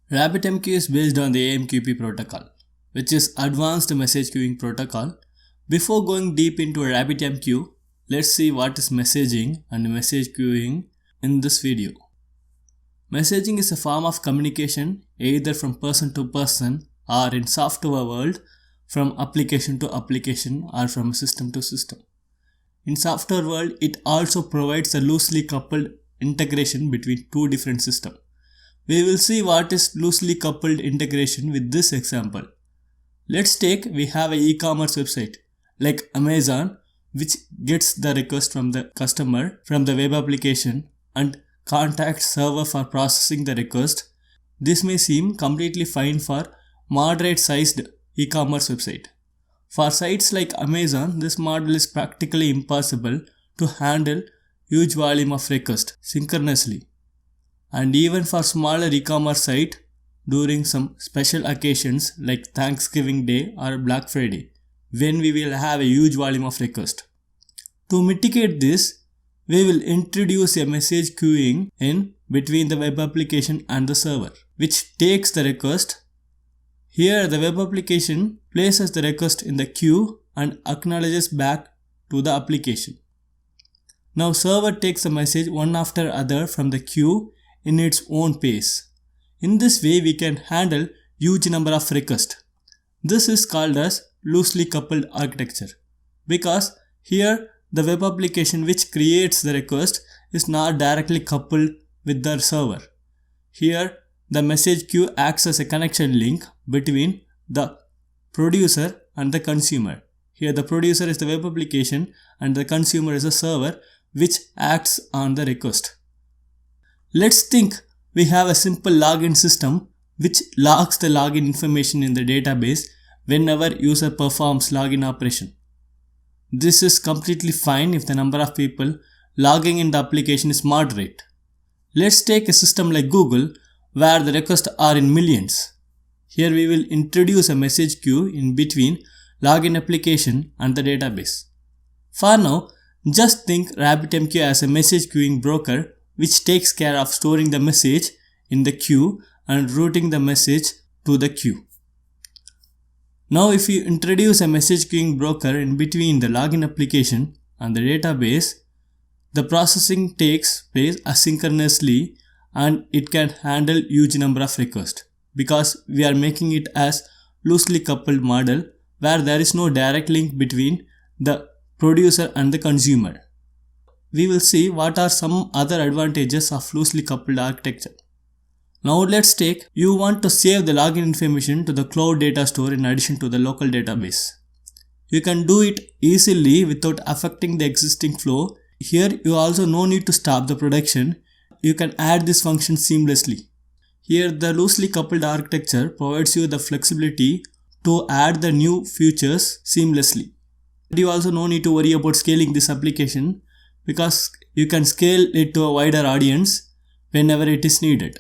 RabbitMQ is based on the AMQP protocol, which is Advanced Message Queuing Protocol. Before going deep into RabbitMQ, let's see what is messaging and message queuing in this video. Messaging is a form of communication either from person to person or in software world from application to application or from system to system. In software world, it also provides a loosely coupled integration between two different systems. We will see what is loosely coupled integration with this example. Let's take we have an e-commerce website like Amazon, which gets the request from the customer from the web application and contacts server for processing the request. This may seem completely fine for moderate sized e-commerce website. For sites like Amazon, this model is practically impossible to handle huge volume of requests synchronously. And even for smaller e-commerce site during some special occasions like Thanksgiving Day or Black Friday, when we will have a huge volume of requests. To mitigate this, we will introduce a message queuing in between the web application and the server, which takes the request. Here the web application places the request in the queue and acknowledges back to the application. Now server takes the message one after other from the queue in its own pace. In this way we can handle huge number of requests. This is called as loosely coupled architecture because here the web application which creates the request is not directly coupled with the server. Here the message queue acts as a connection link between the producer and the consumer. Here the producer is the web application and the consumer is a server which acts on the request. Let's think we have a simple login system which logs the login information in the database whenever user performs login operation. This is completely fine if the number of people logging in the application is moderate. Let's take a system like Google where the requests are in millions. Here we will introduce a message queue in between login application and the database. For now, just think RabbitMQ as a message queuing broker which takes care of storing the message in the queue and routing the message to the queue. Now if you introduce a message queuing broker in between the login application and the database, the processing takes place asynchronously and it can handle huge number of requests because we are making it as loosely coupled model where there is no direct link between the producer and the consumer. We will see what are some other advantages of loosely coupled architecture. Now let's take you want to save the login information to the cloud data store in addition to the local database. You can do it easily without affecting the existing flow. Here you also no need to stop the production. You can add this function seamlessly. Here the loosely coupled architecture provides you the flexibility to add the new features seamlessly. You also no need to worry about scaling this application because you can scale it to a wider audience whenever it is needed.